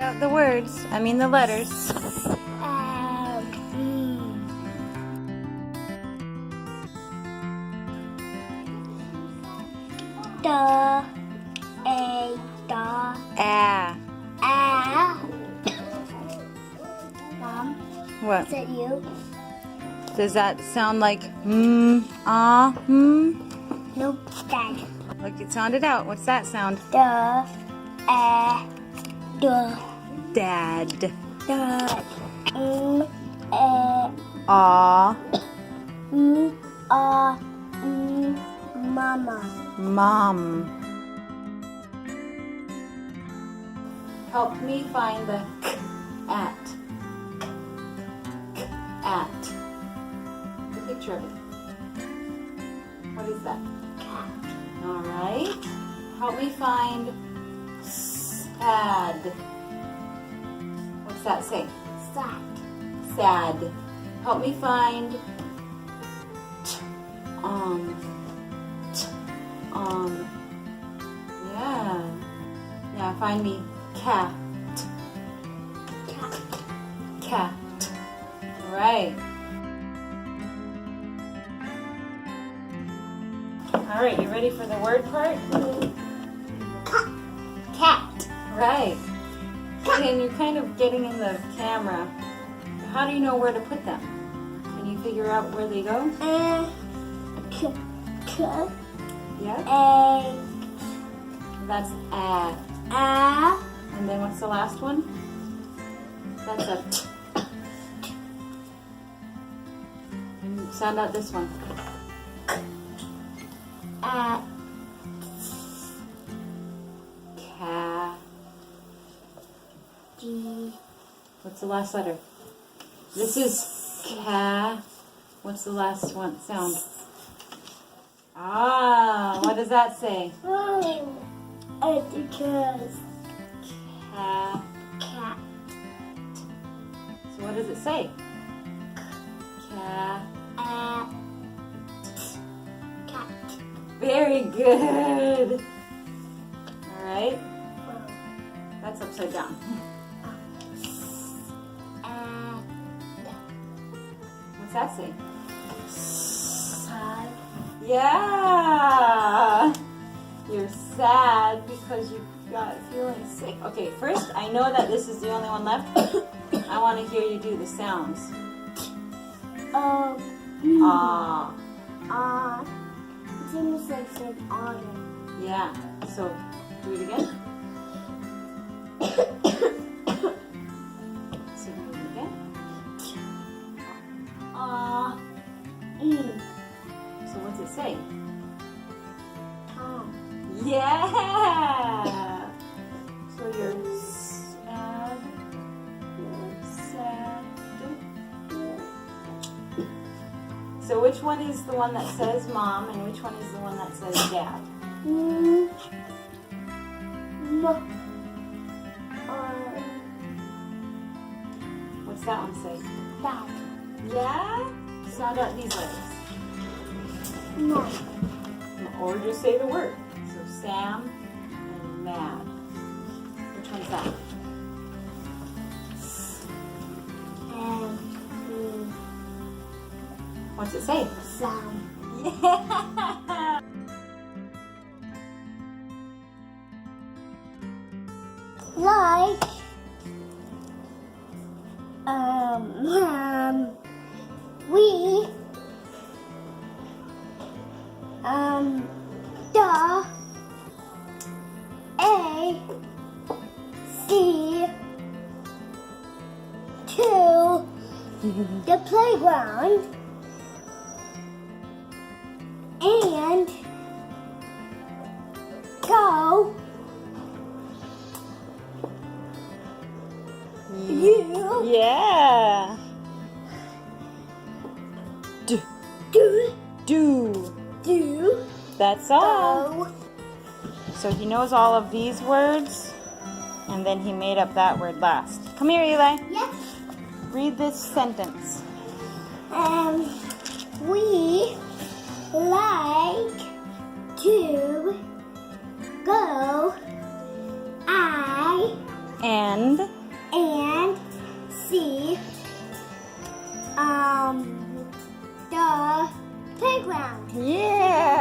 Out the words, I mean the letters. The, a, the, Ah. Mom, What? is it you? Does that sound like ah, Nope, Dad. Look, it sounded out. What's that sound? The, the, Dad. the, Ah. Mama. Mom. Help me find the at. At. The picture of it. What is that? Cat. All right. Help me find sad. What's that say? Sad. Sad. Help me find yeah. Yeah, find me cat. Cat. Cat. Right. All right, you ready for the word part? Cat. Right. And you're kind of getting in the camera. How do you know where to put them? Can you figure out where they go? Yeah. That's a. And then what's the last one? That's a t. And sound out this one. Ca. G. What's the last letter? This is ca. What's the last one sound? Ah, what does that say? Because Ca. cat. So what does it say? Ca. Cat. Very good. All right. That's upside down. What's that say? Sad. Yeah. You're sad because you got feeling sick. Okay, first, I know that this is the only one left. I want to hear you do the sounds. Ah. It seems like said autumn. Yeah. So, do it again. So, do it again. So, what's it say? Tom. Yeah. So you're sad. Sad. So which one is the one that says mom and which one is the one that says dad? What's that one say? Dad. Yeah? Sound out these letters. No. Or just say the word. So Sam and Mad. Which one's that? What's it say? Sam. Yeah. Like we the A C to the playground and go you Yeah. Do. do Do. do That's all. go So he knows all of these words, and then he made up that word last. Come here, Eli. yes. Read this sentence. We like to go. I And see the playground. yeah.